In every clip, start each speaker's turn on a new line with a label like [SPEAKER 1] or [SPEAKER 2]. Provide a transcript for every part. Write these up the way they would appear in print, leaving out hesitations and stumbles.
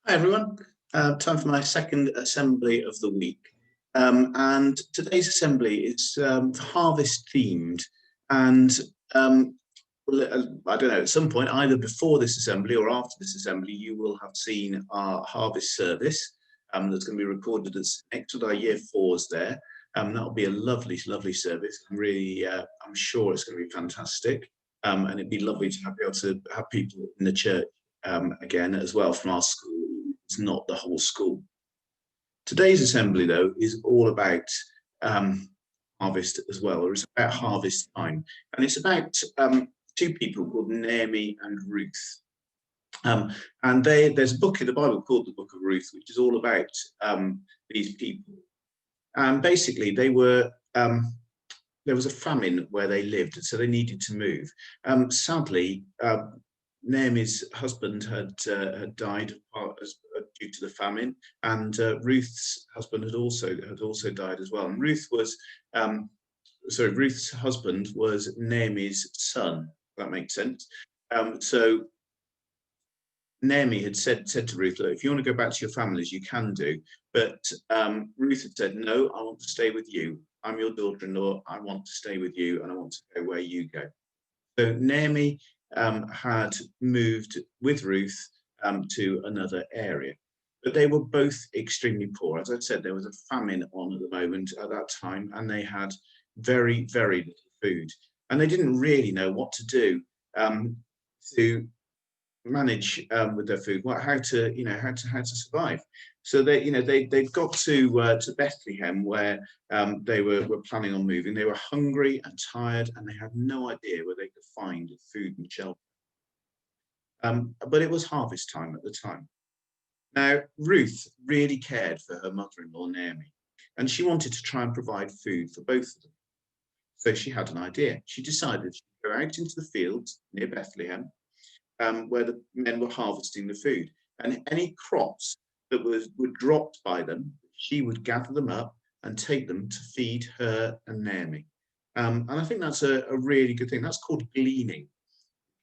[SPEAKER 1] Hi everyone, time for my second assembly of the week. And today's assembly is harvest themed. And I don't know, at some point, either before this assembly or after this assembly, you will have seen our harvest service that's going to be recorded as next with our year fours there. That'll be a lovely, lovely service. I'm sure it's going to be fantastic. And it'd be lovely to be able to have people in the church again as well from our school. It's not the whole school. Today's assembly, though, is all about harvest as well, or it's about harvest time. And it's about two people called Naomi and Ruth. And there's a book in the Bible called the Book of Ruth, which is all about these people. And basically, there was a famine where they lived, so they needed to move. Sadly, Naomi's husband had died due to the famine, and Ruth's husband had also died as well. And Ruth's husband was Naomi's son. If that makes sense. So Naomi had said to Ruth, "Look, if you want to go back to your families, you can do." But Ruth had said, "No, I want to stay with you. I'm your daughter-in-law. I want to stay with you, and I want to go where you go." So Naomi had moved with Ruth to another area, but they were both extremely poor. As I said, there was a famine on at the moment at that time, and they had very, very little food, and they didn't really know what to do to manage with their food, how to survive. So they'd got to Bethlehem, where they were planning on moving. They were hungry and tired, and they had no idea where they could find food and shelter. But it was harvest time at the time. Now, Ruth really cared for her mother-in-law, Naomi, and she wanted to try and provide food for both of them. So she had an idea. She decided she'd go out into the fields near Bethlehem, where the men were harvesting the food, and any crops that were dropped by them, she would gather them up and take them to feed her and Naomi. And I think that's a really good thing. That's called gleaning,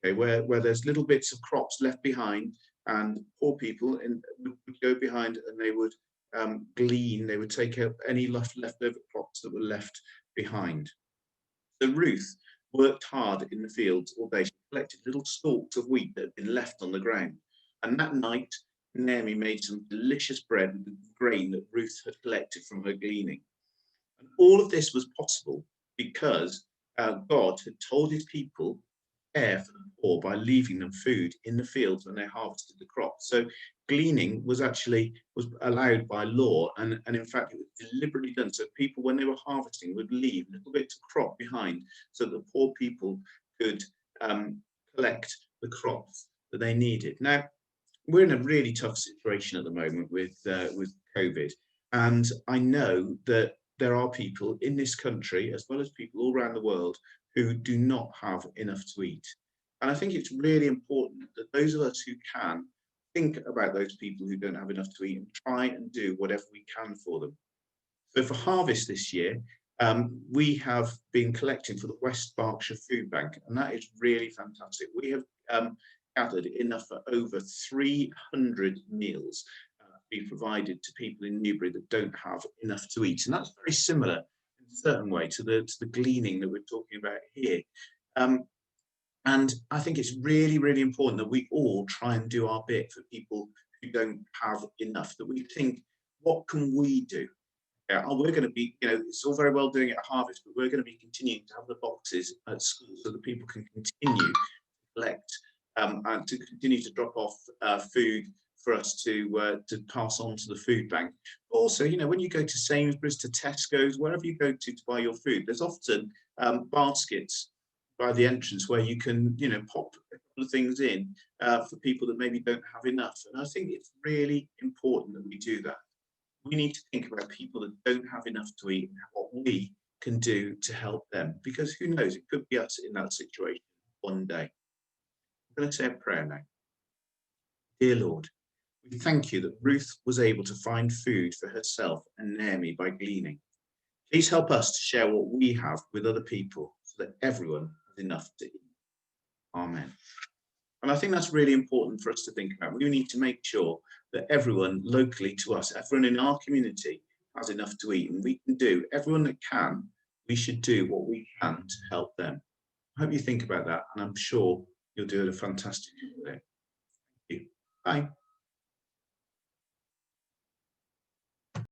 [SPEAKER 1] okay, where there's little bits of crops left behind, and poor people would go behind and they would glean. They would take up any leftover crops that were left behind. So Ruth worked hard in the fields all day. She collected little stalks of wheat that had been left on the ground. And that night, Naomi made some delicious bread with the grain that Ruth had collected from her gleaning. And all of this was possible because God had told his people to care for the poor by leaving them food in the fields when they harvested the crops. So gleaning was allowed by law, and in fact it was deliberately done. So people, when they were harvesting, would leave little bits of crop behind so that poor people could collect the crops that they needed. Now, we're in a really tough situation at the moment with COVID, and I know that there are people in this country, as well as people all around the world, who do not have enough to eat. And I think it's really important that those of us who can think about those people who don't have enough to eat and try and do whatever we can for them. So for harvest this year, we have been collecting for the West Berkshire Food Bank, and that is really fantastic. We have gathered enough for over 300 meals to be provided to people in Newbury that don't have enough to eat. And that's very similar in a certain way to the gleaning that we're talking about here. And I think it's really, really important that we all try and do our bit for people who don't have enough, that we think, what can we do? We're going to be, it's all very well doing it at harvest, but we're going to be continuing to have the boxes at school so that people can continue to collect and to continue to drop off food for us to pass on to the food bank. But also, when you go to Sainsbury's, to Tesco's, wherever you go to buy your food, there's often baskets by the entrance where you can, pop a couple of things in for people that maybe don't have enough. And I think it's really important that we do that. We need to think about people that don't have enough to eat and what we can do to help them, because who knows, it could be us in that situation one day. I'm going to say a prayer now. Dear Lord, we thank you that Ruth was able to find food for herself and Naomi by gleaning. Please help us to share what we have with other people so that everyone has enough to eat. Amen. And I think that's really important for us to think about. We need to make sure that everyone locally to us, everyone in our community has enough to eat, and we can do, everyone that can, we should do what we can to help them. I hope you think about that, and I'm sure you'll do a fantastic job there. Thank you. Bye.